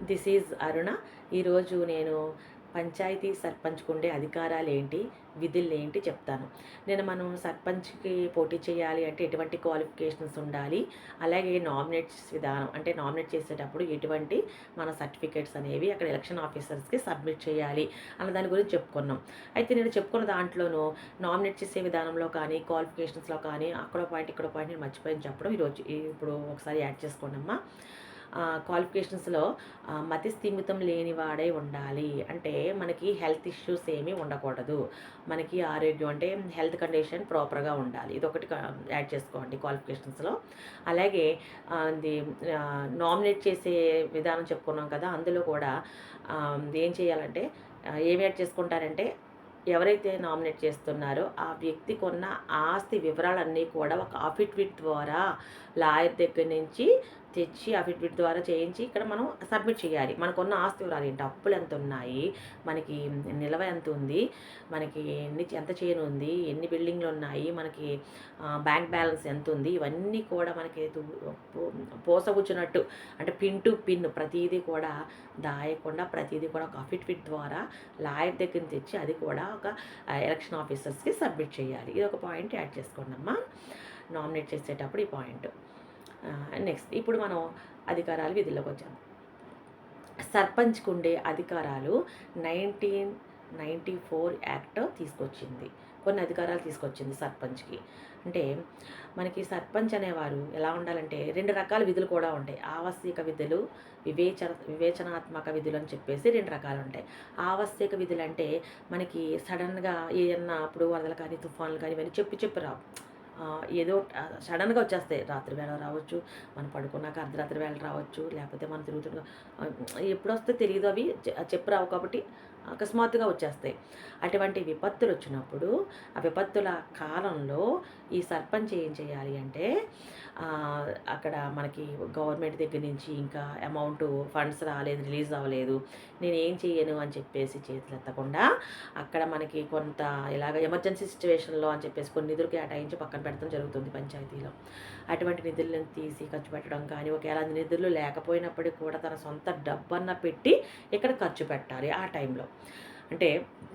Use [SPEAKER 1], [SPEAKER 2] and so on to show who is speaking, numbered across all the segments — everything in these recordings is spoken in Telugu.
[SPEAKER 1] దిస్ ఈజ్ అరుణ. ఈరోజు నేను పంచాయతీ సర్పంచ్‌కు ఉండే అధికారాలు ఏంటి, విధులు ఏంటి చెప్తాను. మనం సర్పంచ్‌కి పోటీ చేయాలి అంటే ఎటువంటి క్వాలిఫికేషన్స్ ఉండాలి, అలాగే నామినేట్స్ విధానం అంటే నామినేట్ చేసేటప్పుడు ఎటువంటి మన సర్టిఫికేట్స్ అనేవి అక్కడ ఎలక్షన్ ఆఫీసర్స్‌కి సబ్మిట్ చేయాలి అన్న దాని గురించి చెప్పుకున్నాం. అయితే నేను చెప్పుకున్న దాంట్లోనూ నామినేట్ చేసే విధానంలో కానీ, క్వాలిఫికేషన్స్‌లో కానీ అక్కడో పాయింట్, ఇక్కడో పాయింట్ నేను మర్చిపోయాను చెప్పడం. ఇప్పుడు ఒకసారి యాడ్ చేసుకోండమ్మా. క్వాలిఫికేషన్స్‌లో మతి స్థిమితం లేనివాడై ఉండాలి. అంటే మనకి హెల్త్ ఇష్యూస్ ఏమీ ఉండకూడదు. మనకి ఆరోగ్యం అంటే హెల్త్ కండిషన్ ప్రాపర్‌గా ఉండాలి. ఇదొకటి యాడ్ చేసుకోండి క్వాలిఫికేషన్స్‌లో. అలాగే ఇది నామినేట్ చేసే విధానం చెప్పుకున్నాం కదా! అందులో కూడా ఏం చేయాలంటే ఏమి యాడ్ చేసుకుంటారంటే ఎవరైతే నామినేట్ చేస్తున్నారో ఆ వ్యక్తికున్న ఆస్తి వివరాలన్నీ కూడా ఒక అఫిడవిట్ ద్వారా లాయర్ దగ్గర నుంచి తెచ్చి అఫిడవిట్ ద్వారా చేయించి ఇక్కడ మనం సబ్మిట్ చేయాలి. మనకున్న ఆస్తి వివరాలు ఏంటి, అప్పులు ఎంత ఉన్నాయి, మనకి నిల్వ ఎంత ఉంది, మనకి ఎంత చేను ఉంది, ఎన్ని బిల్డింగ్లు ఉన్నాయి, మనకి బ్యాంక్ బ్యాలెన్స్ ఎంత ఉంది, ఇవన్నీ కూడా మనకి పోసగుచ్చినట్టు అంటే పిన్ టు పిన్ ప్రతీదీ కూడా దాయకుండా ప్రతీదీ కూడా ఒక అఫిడవిట్ ద్వారా లాయర్ దగ్గర తెచ్చి అది కూడా ఒక ఎలక్షన్ ఆఫీసర్స్కి సబ్మిట్ చేయాలి. ఇది ఒక పాయింట్ యాడ్ చేసుకోండి అమ్మా నామినేట్ చేసేటప్పుడు ఈ పాయింట్. నెక్స్ట్ ఇప్పుడు మనం అధికారాలు విధుల్లోకి వచ్చాము. సర్పంచ్కి ఉండే అధికారాలు 1994 యాక్ట్ తీసుకొచ్చింది. కొన్ని అధికారాలు తీసుకొచ్చింది సర్పంచ్కి. అంటే మనకి సర్పంచ్ అనేవారు ఎలా ఉండాలంటే 2 రకాల విధులు కూడా ఉంటాయి. ఆవశ్యక విధులు, వివేచనాత్మక విధులు అని చెప్పేసి 2 రకాలు ఉంటాయి. ఆవశ్యక విధులు అంటే మనకి సడన్గా ఏదన్నా అప్పుడు వరదలు కానీ, తుఫాన్లు కానీ ఇవన్నీ చెప్పి రావు. ఏదో సడన్గా వచ్చేస్తాయి. రాత్రి వేళ రావచ్చు, మనం పడుకున్నాక అర్ధరాత్రి వేళ రావచ్చు, లేకపోతే మనం తిరుగుతుండగా ఎప్పుడొస్తే తెలియదు. అవి చెప్పు రావు కాబట్టి అకస్మాత్తుగా వచ్చేస్తాయి. అటువంటి విపత్తులు వచ్చినప్పుడు ఆ విపత్తుల కాలంలో ఈ సర్పంచ్ ఏం చేయాలి అంటే అక్కడ మనకి గవర్నమెంట్ దగ్గర నుంచి ఇంకా అమౌంట్ ఫండ్స్ రాలేదు, రిలీజ్ అవ్వలేదు, నేను ఏం చేయను అని చెప్పేసి చేతులు ఎత్తకుండా అక్కడ మనకి కొంత ఇలాగ ఎమర్జెన్సీ సిచ్యువేషన్లో అని చెప్పేసి కొన్ని నిధులు కేటాయించి పక్కన పెట్టడం జరుగుతుంది పంచాయతీలో. అటువంటి నిధులను తీసి ఖర్చు పెట్టడం కానీ, ఒకవేళ నిధులు లేకపోయినప్పటికీ కూడా తన సొంత డబ్బన్న పెట్టి ఇక్కడ ఖర్చు పెట్టాలి ఆ టైంలో. అంటే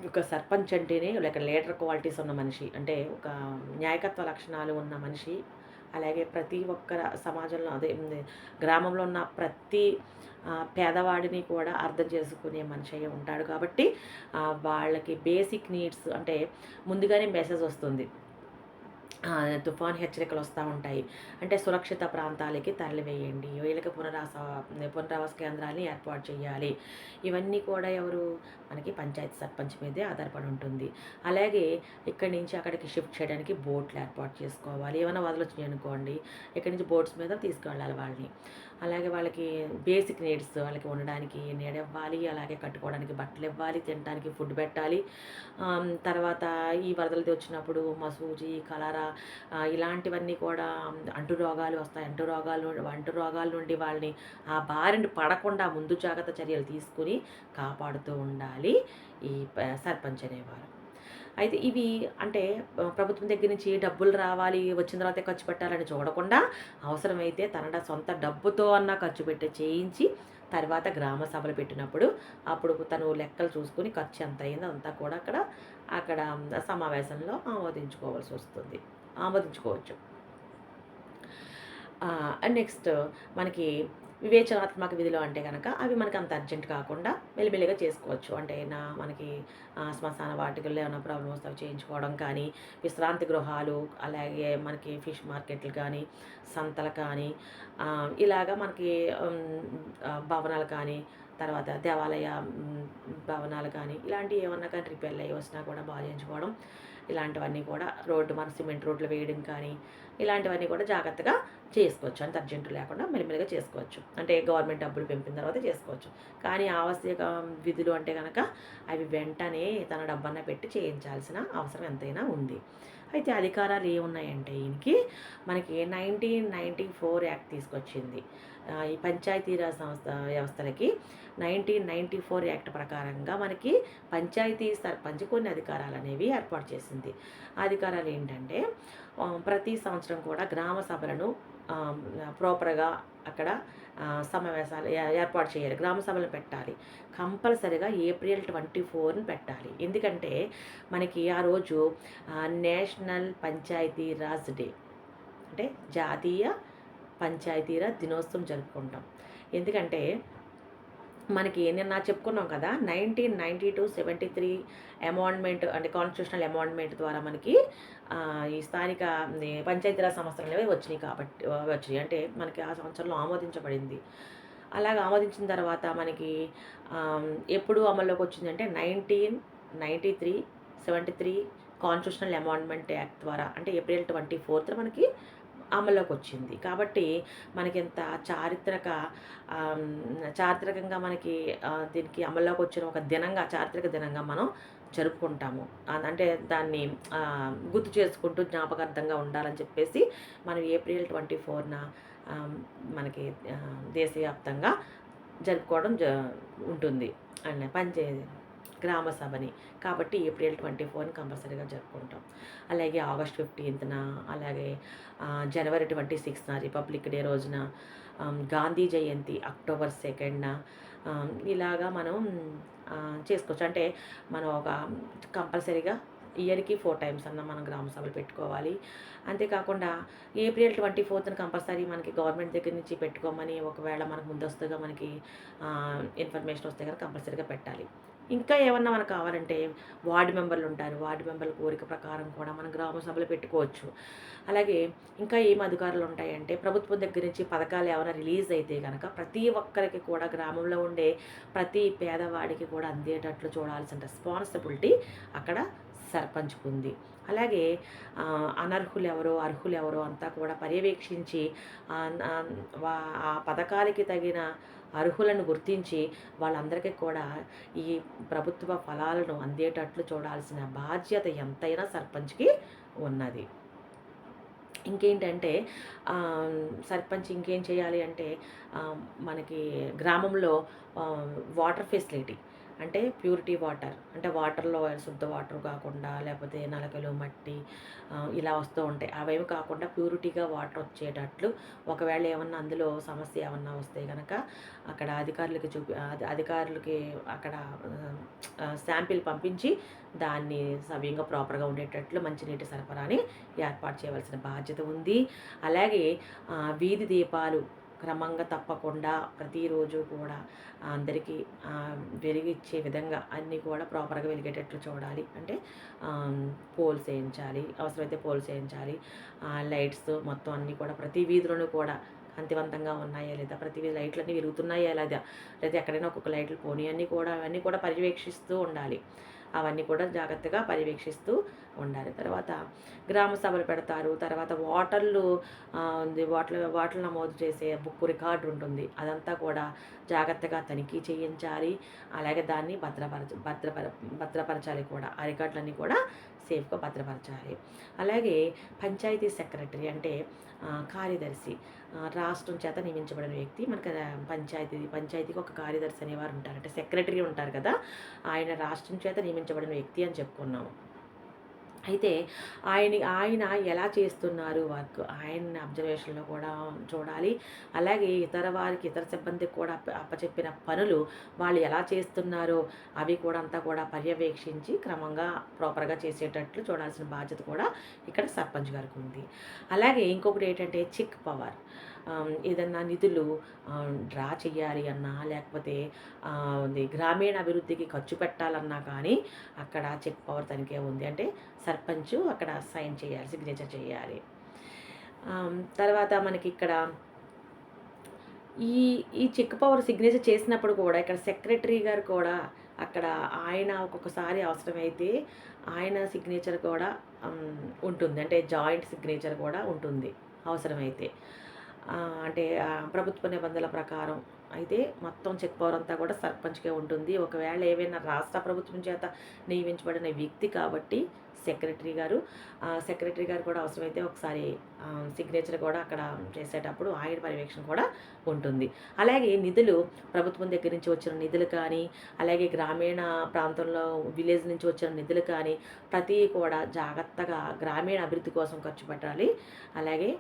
[SPEAKER 1] ఒక సర్పంచ్ అంటేనే లైక్ లీడర్ క్వాలిటీస్ ఉన్న మనిషి, అంటే ఒక న్యాయకత్వ లక్షణాలు ఉన్న మనిషి. అలాగే ప్రతి ఒక్క సమాజంలో అదే గ్రామంలో ఉన్న ప్రతి పేదవాడిని కూడా అర్థం చేసుకునే మనిషి అయ్యి ఉంటాడు. కాబట్టి వాళ్ళకి బేసిక్ నీడ్స్ అంటే ముందుగానే మెసేజ్ వస్తుంది, తుఫాన్ హెచ్చరికలు వస్తూ ఉంటాయి. అంటే సురక్షిత ప్రాంతాలకి తరలివేయండి, వీళ్ళకి పునరావాస కేంద్రాలని ఏర్పాటు చేయాలి. ఇవన్నీ కూడా ఎవరు మనకి పంచాయతీ సర్పంచ్ మీదే ఆధారపడి ఉంటుంది. అలాగే ఇక్కడి నుంచి అక్కడికి షిఫ్ట్ చేయడానికి బోట్లు ఏర్పాటు చేసుకోవాలి. ఏమైనా వదలొచ్చినాయి అనుకోండి, ఇక్కడి నుంచి బోట్స్ మీద తీసుకువెళ్ళాలి వాళ్ళని. అలాగే వాళ్ళకి బేసిక్ నీడ్స్, వాళ్ళకి ఉండడానికి నీడ ఇవ్వాలి, అలాగే కట్టుకోవడానికి బట్టలు ఇవ్వాలి, తినడానికి ఫుడ్ పెట్టాలి. తర్వాత ఈ వరదలది వచ్చినప్పుడు మసూచి, కలరా ఇలాంటివన్నీ కూడా అంటు రోగాలు వస్తాయి. అంటు రోగాల నుండి వాళ్ళని ఆ బారిన పడకుండా ముందు జాగ్రత్త చర్యలు తీసుకుని కాపాడుతూ ఉండాలి ఈ సర్పంచ్ అనేవారు. అయితే ఇవి అంటే ప్రభుత్వం దగ్గర నుంచి డబ్బులు రావాలి, వచ్చిన తర్వాత ఖర్చు పెట్టాలని చూడకుండా అవసరమైతే తన సొంత డబ్బుతో అన్నా ఖర్చు పెట్టి చేయించి తర్వాత గ్రామ సభలు పెట్టినప్పుడు అప్పుడు తను లెక్కలు చూసుకుని ఖర్చు ఎంత అయిందో అంతా కూడా అక్కడ సమావేశంలో ఆమోదించుకోవచ్చు. నెక్స్ట్ మనకి వివేచనాత్మక విధులు అంటే కనుక అవి మనకి అంత అర్జెంట్ కాకుండా మెల్లిమెల్లిగా చేసుకోవచ్చు. అంటే మనకి శ్మశాన వాటికల్లో ఏమైనా ప్రాబ్లమ్ వస్తే అవి చేయించుకోవడం కానీ, విశ్రాంతి గృహాలు, అలాగే మనకి ఫిష్ మార్కెట్లు కానీ, సంతలు కానీ, ఇలాగా మనకి భవనాలు కానీ, తర్వాత దేవాలయ భవనాలు కానీ ఇలాంటివి ఏమన్నా కానీ రిపేర్లు అయ్యి వచ్చినా కూడా బాగా చేయించుకోవడం, ఇలాంటివన్నీ కూడా మన సిమెంట్ రోడ్లు వేయడం కానీ ఇలాంటివన్నీ కూడా జాగ్రత్తగా చేసుకోవచ్చు. అంత అర్జెంటు లేకుండా మెల్లిమెల్లిగా చేసుకోవచ్చు. అంటే గవర్నమెంట్ డబ్బులు పెంపిన తర్వాత చేసుకోవచ్చు. కానీ ఆవశ్యక విధులు అంటే కనుక అవి వెంటనే తన డబ్బన్నా పెట్టి చేయించాల్సిన అవసరం ఎంతైనా ఉంది. అయితే అధికారాలు ఏమున్నాయంటే ఈయనకి మనకి 1994 యాక్ట్ తీసుకొచ్చింది. ఈ పంచాయతీరాజ్ వ్యవస్థలకి 1994 యాక్ట్ ప్రకారంగా మనకి పంచాయతీ సర్పంచ్ కొన్ని అధికారాలు అనేవి ఏర్పాటు చేసింది. అధికారాలు ఏంటంటే ప్రతి సంవత్సరం కూడా గ్రామ సభలను ప్రాపర్గా అక్కడ సమావేశాలు ఏర్పాటు చేయాలి, గ్రామ సభలు పెట్టాలి. కంపల్సరిగా ఏప్రిల్ 24ని పెట్టాలి. ఎందుకంటే మనకి ఆ రోజు నేషనల్ పంచాయతీ రాజ్ డే, అంటే జాతీయ పంచాయతీరాజ్ దినోత్సవం జరుపుకుంటాం. ఎందుకంటే మనకి నిన్న చెప్పుకున్నాం కదా, 1992-73 అమెండ్మెంట్, అంటే కాన్స్టిట్యూషనల్ అమెండ్మెంట్ ద్వారా మనకి ఈ స్థానిక పంచాయతీరాజ్ సంస్థలు అనేవి వచ్చినాయి. కాబట్టి వచ్చినాయి అంటే మనకి ఆ సంవత్సరంలో ఆమోదించబడింది. అలాగ ఆమోదించిన తర్వాత మనకి ఎప్పుడు అమల్లోకి వచ్చిందంటే 1993-73 కాన్స్టిట్యూషనల్ అమెండ్మెంట్ యాక్ట్ ద్వారా, అంటే ఏప్రిల్ 24న మనకి అమల్లోకి వచ్చింది. కాబట్టి మనకి ఇంత చారిత్రకంగా మనకి దీనికి అమల్లోకి వచ్చిన ఒక దినంగా, చారిత్రక దినంగా మనం జరుపుకుంటాము. అంటే దాన్ని గుర్తు చేసుకుంటూ జ్ఞాపకార్థంగా ఉండాలని చెప్పేసి మనం ఏప్రిల్ 24న మనకి దేశవ్యాప్తంగా జరుపుకోవడం ఉంటుంది అండ్ గ్రామ సభని. కాబట్టి ఏప్రిల్ 24ని కంపల్సరీగా జరుపుకుంటాం. అలాగే ఆగస్ట్ 15న, అలాగే జనవరి 26న రిపబ్లిక్ డే రోజున, గాంధీ జయంతి అక్టోబర్ 2న, ఇలాగా మనం చేసుకోవచ్చు. అంటే మనం ఒక కంపల్సరీగా ఇయర్‌కి 4 టైమ్స్ అన్న మనం గ్రామ సభలు పెట్టుకోవాలి. అంతేకాకుండా ఏప్రిల్ 24న కంపల్సరీ మనకి గవర్నమెంట్ దగ్గర నుంచి పెట్టుకోమని ఒకవేళ మనకు ముందస్తుగా మనకి ఇన్ఫర్మేషన్ వస్తే కనుక కంపల్సరీగా పెట్టాలి. ఇంకా ఏమన్నా మనకు కావాలంటే వార్డు మెంబర్లు ఉంటారు. వార్డు మెంబర్ల కోరిక ప్రకారం కూడా మనం గ్రామ సభలు పెట్టుకోవచ్చు. అలాగే ఇంకా ఏం అధికారాలు ఉంటాయంటే, ప్రభుత్వం దగ్గర నుంచి పథకాలు ఏమైనా రిలీజ్ అయితే కనుక ప్రతి ఒక్కరికి కూడా, గ్రామంలో ఉండే ప్రతి పేదవాడికి కూడా అందేటట్లు చూడాల్సిన రెస్పాన్సిబిలిటీ అక్కడ సర్పంచ్‌కు ఉంది. అలాగే అనర్హులెవరో, అర్హులెవరో అంతా కూడా పర్యవేక్షించి ఆ పథకాలకి తగిన అర్హులను గుర్తించి వాళ్ళందరికీ కూడా ఈ ప్రభుత్వ ఫలాలను అందేటట్లు చూడాల్సిన బాధ్యత ఎంతైనా సర్పంచ్‌కి ఉన్నది. ఇంకేంటంటే సర్పంచ్ ఇంకేం చేయాలి అంటే, మనకి గ్రామంలో వాటర్ ఫెసిలిటీ, అంటే ప్యూరిటీ వాటర్, అంటే వాటర్‌లో శుద్ధ వాటర్ కాకుండా లేకపోతే నలకలు, మట్టి ఇలా వస్తూ ఉంటాయి. అవేమి కాకుండా ప్యూరిటీగా వాటర్ వచ్చేటట్లు, ఒకవేళ ఏమన్నా అందులో సమస్య ఏమన్నా వస్తే గనక అక్కడ అధికారులకి అక్కడ శాంపిల్ పంపించి దాన్ని సవ్యంగా ప్రాపర్‌గా ఉండేటట్లు మంచినీటి సరఫరాని ఏర్పాటు చేయవలసిన బాధ్యత ఉంది. అలాగే వీధి దీపాలు క్రమంగా తప్పకుండా ప్రతిరోజు కూడా అందరికీ వెలిగిచ్చే విధంగా అన్నీ కూడా ప్రాపర్‌గా వెలిగేటట్లు చూడాలి. అంటే పోల్స్ వేయించాలి, అవసరమైతే పోల్స్ వేయించాలి. లైట్స్ మొత్తం అన్నీ కూడా ప్రతి వీధిలోనూ కూడా కాంతివంతంగా ఉన్నాయా లేదా, ప్రతి వీధి లైట్లన్నీ వెలుగుతున్నాయా లేదా, లేదా ఎక్కడైనా ఒక్కొక్క లైట్లు పోనీయన్నీ కూడా అవన్నీ కూడా పర్యవేక్షిస్తూ ఉండాలి. అవన్నీ కూడా జాగ్రత్తగా పర్యవేక్షిస్తూ ఉండాలి. తర్వాత గ్రామ సభలు పెడతారు. తర్వాత వాటర్లు నమోదు చేసే బుక్ రికార్డు ఉంటుంది. అదంతా కూడా జాగ్రత్తగా తనిఖీ చేయించాలి. అలాగే దాన్ని భద్రపరచాలి కూడా. ఆ రికార్డులన్నీ కూడా సేఫ్గా భద్రపరచాలి. అలాగే పంచాయతీ సెక్రటరీ, అంటే కార్యదర్శి, రాష్ట్రం చేత నియమించబడిన వ్యక్తి. మనకి పంచాయతీకి ఒక కార్యదర్శి అనేవారు ఉంటారు, అంటే సెక్రటరీ ఉంటారు కదా, ఆయన రాష్ట్రం చేత నియమించబడిన వ్యక్తి అని చెప్పుకున్నాము. అయితే ఆయన ఎలా చేస్తున్నారు వర్క్, ఆయన అబ్జర్వేషన్లో కూడా చూడాలి. అలాగే ఇతర సిబ్బందికి కూడా అప్పచెప్పిన పనులు వాళ్ళు ఎలా చేస్తున్నారో అవి కూడా అంతా కూడా పర్యవేక్షించి క్రమంగా ప్రాపర్గా చేసేటట్లు చూడాల్సిన బాధ్యత కూడా ఇక్కడ సర్పంచ్ గారికి ఉంది. అలాగే ఇంకొకటి ఏంటంటే చెక్ పవర్. ఏదన్నా నిధులు డ్రా చేయాలి అన్నా, లేకపోతే గ్రామీణ అభివృద్ధికి ఖర్చు పెట్టాలన్నా కానీ అక్కడ చెక్ పవర్ తనిఖీ ఉంది. అంటే సర్పంచ్ అక్కడ సైన్ చేయాలి, సిగ్నేచర్ చేయాలి. తర్వాత మనకి ఇక్కడ ఈ చెక్ పవర్ సిగ్నేచర్ చేసినప్పుడు కూడా ఇక్కడ సెక్రటరీ గారు కూడా అక్కడ ఆయన ఒక్కొక్కసారి అవసరమైతే ఆయన సిగ్నేచర్ కూడా ఉంటుంది. అంటే జాయింట్ సిగ్నేచర్ కూడా ఉంటుంది అవసరమైతే. అంటే ప్రభుత్వ నిబంధనల ప్రకారం అయితే మొత్తం చెక్ పవర్ అంతా కూడా సర్పంచ్కే ఉంటుంది. ఒకవేళ ఏవైనా రాష్ట్ర ప్రభుత్వం చేత నియమించబడిన వ్యక్తి కాబట్టి సెక్రటరీ గారు కూడా అవసరమైతే ఒకసారి సిగ్నేచర్ కూడా అక్కడ చేసేటప్పుడు ఆయన పర్యవేక్షణ కూడా ఉంటుంది. అలాగే నిధులు, ప్రభుత్వం దగ్గర నుంచి వచ్చిన నిధులు కానీ, అలాగే గ్రామీణ ప్రాంతంలో విలేజ్ నుంచి వచ్చిన నిధులు కానీ ప్రతి కూడా జాగ్రత్తగా గ్రామీణ అభివృద్ధి కోసం ఖర్చు పెట్టాలి. అలాగే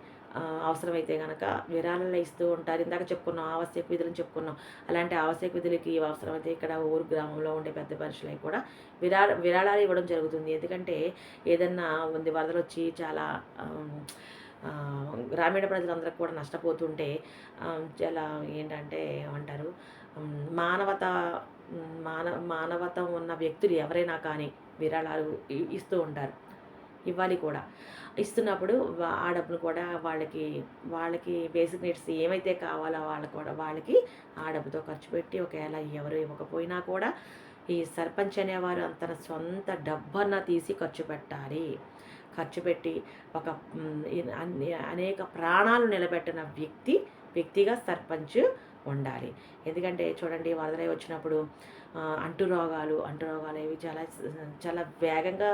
[SPEAKER 1] అవసరమైతే గనక విరాళాలు ఇస్తూ ఉంటారు. ఇందాక చెప్పుకున్నాం ఆవశ్యక విధులని చెప్పుకున్నాం. అలాంటి ఆవశ్యక విధులకి అవసరమైతే ఇక్కడ ఊరు గ్రామంలో ఉండే పెద్ద మనుషులకి కూడా విరాళాలు ఇవ్వడం జరుగుతుంది. ఎందుకంటే ఏదన్నా వరదలొచ్చి చాలా గ్రామీణ ప్రజలందరూ కూడా నష్టపోతుంటే చాలా ఏంటంటే ఏమంటారు, మానవత మానవత ఉన్న వ్యక్తులు ఎవరైనా కానీ విరాళాలు ఇస్తూ ఉంటారు. ఇవ్వాలి కూడా. ఇస్తున్నప్పుడు ఆ డబ్బులు కూడా వాళ్ళకి బేసిక్ నీడ్స్ ఏమైతే కావాలో వాళ్ళకి ఆ డబ్బుతో ఖర్చు పెట్టి, ఒకవేళ ఎవరు ఇవ్వకపోయినా కూడా ఈ సర్పంచ్ అనేవారు తన సొంత డబ్బన్నా తీసి ఖర్చు పెట్టాలి. ఖర్చు పెట్టి ఒక అనేక ప్రాణాలు నిలబెట్టిన వ్యక్తిగా సర్పంచ్ ఉండాలి. ఎందుకంటే చూడండి, వరదలై వచ్చినప్పుడు అంటురోగాలు ఇవి చాలా చాలా వేగంగా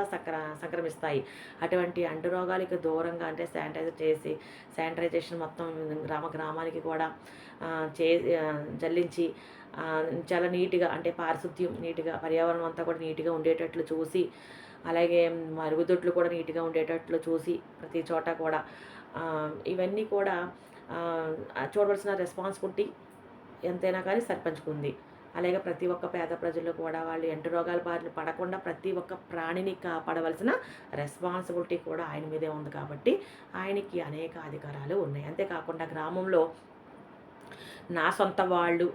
[SPEAKER 1] సంక్రమిస్తాయి. అటువంటి అంటురోగాలకి దూరంగా అంటే శానిటైజేషన్ మొత్తం గ్రామానికి కూడా జల్లించి చాలా నీట్‌గా అంటే పారిశుద్ధ్యం నీట్‌గా, పర్యావరణం అంతా కూడా నీట్‌గా ఉండేటట్లు చూసి, అలాగే మరుగుదొడ్లు కూడా నీట్‌గా ఉండేటట్లు చూసి ప్రతి చోట కూడా ఇవన్నీ కూడా చూడవలసిన రెస్పాన్సిబిలిటీ ఎంతైనా కానీ సర్పంచ్‌కు ఉంది. అలాగే ప్రతి ఒక్క పేద ప్రజలు కూడా వాళ్ళు ఎంటు రోగాల బారిన పడకుండా ప్రతి ఒక్క ప్రాణిని కాపాడవలసిన రెస్పాన్సిబిలిటీ కూడా ఆయన మీదే ఉంది. కాబట్టి ఆయనకి అనేక అధికారాలు ఉన్నాయి. అంతేకాకుండా గ్రామంలో నా సొంత వాళ్ళు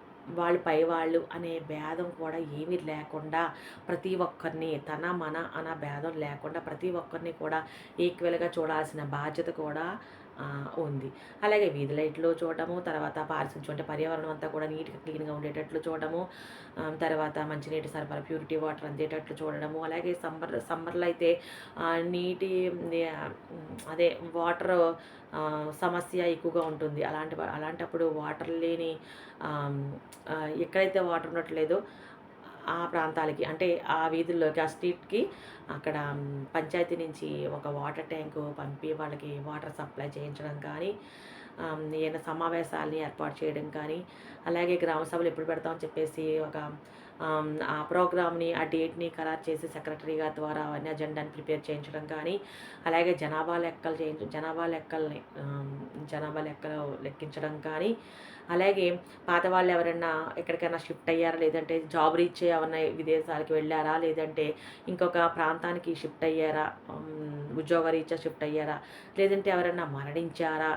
[SPEAKER 1] పైవాళ్ళు అనే భేదం కూడా ఏమీ లేకుండా ప్రతి ఒక్కరిని మన అన్న భేదం లేకుండా ప్రతి ఒక్కరిని కూడా ఈక్వల్‌గా చూడాల్సిన బాధ్యత కూడా ఉంది. అలాగే వీధి లైట్లు చూడటము, తర్వాత పారిశుధ్యం అంటే పర్యావరణం అంతా కూడా నీట్‌గా క్లీన్‌గా ఉండేటట్లు చూడడము, తర్వాత మంచినీటి సరఫరా ప్యూరిటీ వాటర్ అందేటట్లు చూడడము, అలాగే సమ్మర్‌లో అయితే నీటి అదే వాటర్ సమస్య ఎక్కువగా ఉంటుంది. అలాంటప్పుడు వాటర్ లేని ఎక్కడైతే వాటర్ ఉండట్లేదో ఆ ప్రాంతాలకి అంటే ఆ వీధుల్లోకి ఆ స్ట్రీట్‌కి అక్కడ పంచాయతీ నుంచి ఒక వాటర్ ట్యాంకు పంపి వాళ్ళకి వాటర్ సప్లై చేయించడం కానీ, ఏమైనా సమావేశాలని ఏర్పాటు చేయడం కానీ, అలాగే గ్రామ సభలు ఎప్పుడు పెడతామని చెప్పేసి ఒక ఆ ప్రోగ్రామ్‌ని, ఆ డేట్‌ని ఖరారు చేసి సెక్రటరీ గారి ద్వారా అవన్నీ అజెండాని ప్రిపేర్ చేయించడం కానీ, అలాగే జనాభా లెక్కలు లెక్కించడం కానీ, అలాగే పాత వాళ్ళు ఎవరైనా ఎక్కడికైనా షిఫ్ట్ అయ్యారా, లేదంటే జాబ్ రీత్యా ఏమన్నా విదేశాలకు వెళ్ళారా, లేదంటే ఇంకొక ప్రాంతానికి షిఫ్ట్ అయ్యారా, ఉద్యోగ రీత్యా షిఫ్ట్ అయ్యారా, లేదంటే ఎవరైనా మరణించారా,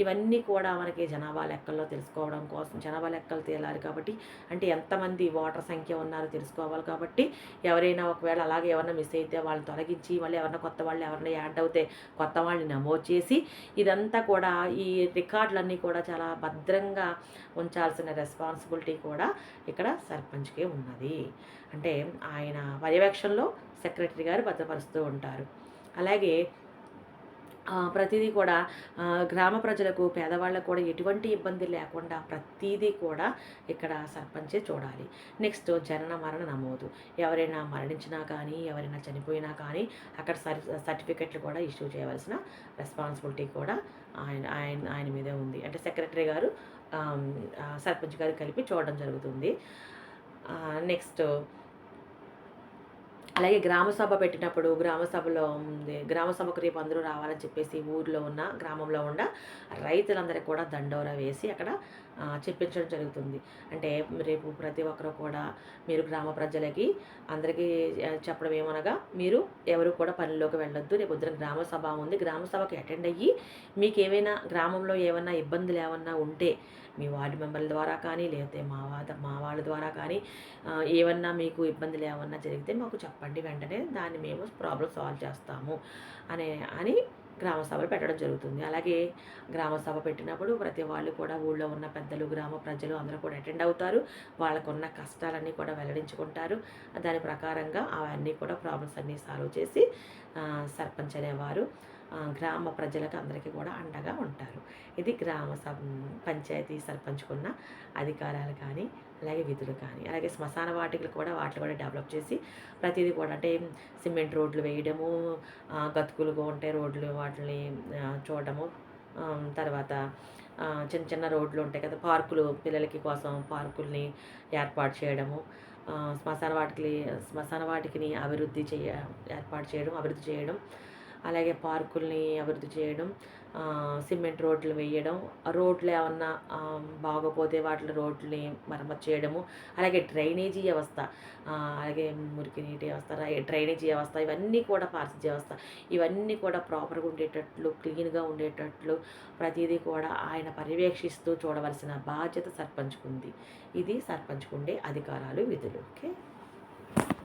[SPEAKER 1] ఇవన్నీ కూడా మనకి జనాభా లెక్కల్లో తెలుసుకోవడం కోసం జనాభా లెక్కలు తేలాలి. కాబట్టి అంటే ఎంతమంది ఓటర్ సంఖ్య ఉన్నారో తెలుసుకోవాలి. కాబట్టి ఎవరైనా ఒకవేళ అలాగే ఎవరైనా మిస్ అయితే వాళ్ళని తొలగించి మళ్ళీ కొత్త వాళ్ళు ఎవరైనా యాడ్ అవుతే కొత్త వాళ్ళని నమోదు చేసి ఇదంతా కూడా ఈ రికార్డులన్నీ కూడా చాలా భద్రంగా ఉంచాల్సిన రెస్పాన్సిబిలిటీ కూడా ఇక్కడ సర్పంచ్‌కే ఉన్నది. అంటే ఆయన పర్యవేక్షణలో సెక్రటరీ గారు భద్రపరుస్తూ ఉంటారు. అలాగే ప్రతిదీ కూడా గ్రామ ప్రజలకు, పేదవాళ్ళకు కూడా ఎటువంటి ఇబ్బంది లేకుండా ప్రతీదీ కూడా ఇక్కడ సర్పంచే చూడాలి. నెక్స్ట్ జనన మరణ నమోదు. ఎవరైనా మరణించినా కానీ, ఎవరైనా చనిపోయినా కానీ అక్కడ సర్టిఫికెట్లు కూడా ఇష్యూ చేయవలసిన రెస్పాన్సిబిలిటీ కూడా ఆయన మీదే ఉంది. అంటే సెక్రటరీ గారు సర్పంచ్ గారు కలిపి చూడడం జరుగుతుంది. నెక్స్ట్ అలాగే గ్రామసభ పెట్టినప్పుడు గ్రామసభకు రేపు అందరూ రావాలని చెప్పేసి గ్రామంలో ఉన్న రైతులందరికీ కూడా దండోరా వేసి అక్కడ చెప్పించడం జరుగుతుంది. అంటే రేపు ప్రతి ఒక్కరు కూడా మీరు గ్రామ ప్రజలకి అందరికీ చెప్పడం ఏమనగా, మీరు ఎవరు కూడా పనిలోకి వెళ్ళొద్దు. రేపు పొద్దున గ్రామ సభ ఉంది. గ్రామ సభకి అటెండ్ అయ్యి మీకు ఏమైనా గ్రామంలో ఏమన్నా ఇబ్బందులు ఏమన్నా ఉంటే మీ వార్డు మెంబర్ల ద్వారా కానీ, లేకపోతే మా వాళ్ళ ద్వారా కానీ ఏమన్నా మీకు ఇబ్బందులు ఏమన్నా జరిగితే మాకు చెప్పండి, వెంటనే దాన్ని మేము ప్రాబ్లం సాల్వ్ చేస్తాము అని గ్రామ సభలు పెట్టడం జరుగుతుంది. అలాగే గ్రామ సభ పెట్టినప్పుడు ప్రతి వాళ్ళు కూడా ఊళ్ళో ఉన్న పెద్దలు, గ్రామ ప్రజలు అందరూ కూడా అటెండ్ అవుతారు. వాళ్ళకున్న కష్టాలన్నీ కూడా వెల్లడించుకుంటారు. దాని ప్రకారంగా అవన్నీ కూడా ప్రాబ్లమ్స్ అన్నీ సాల్వ్ చేసి సర్పంచ్ అనేవారు గ్రామ ప్రజలకు అందరికీ కూడా అండగా ఉంటారు. ఇది పంచాయతీ సర్పంచ్‌కున్న అధికారాలు కానీ, అలాగే విధులు కానీ, అలాగే శ్మశాన వాటికలు కూడా వాటిని డెవలప్ చేసి ప్రతిదీ కూడా అంటే సిమెంట్ రోడ్లు వేయడము, గతుకులుగా ఉంటే రోడ్లు వాటిని చూడడము, తర్వాత చిన్న చిన్న రోడ్లు ఉంటాయి కదా, పార్కులు పిల్లలకి కోసం పార్కుల్ని ఏర్పాటు చేయడము, శ్మశాన వాటికని అభివృద్ధి చేయడం, అలాగే పార్కుల్ని అభివృద్ధి చేయడం, సిమెంట్ రోడ్లు వేయడం, రోడ్లు ఏమన్నా బాగోపోతే వాటిలో రోడ్లని మరమ్మతు చేయడము, అలాగే డ్రైనేజీ వ్యవస్థ, అలాగే మురికి నీటి వ్యవస్థ, డ్రైనేజీ వ్యవస్థ, ఇవన్నీ కూడా పారిశుధ్య వ్యవస్థ, ఇవన్నీ కూడా ప్రాపర్గా ఉండేటట్లు, క్లీన్గా ఉండేటట్లు ప్రతిదీ కూడా ఆయన పర్యవేక్షిస్తూ చూడవలసిన బాధ్యత సర్పంచ్‌కుంది. ఇది సర్పంచ్‌కుండే అధికారాలు, విధులు. ఓకే.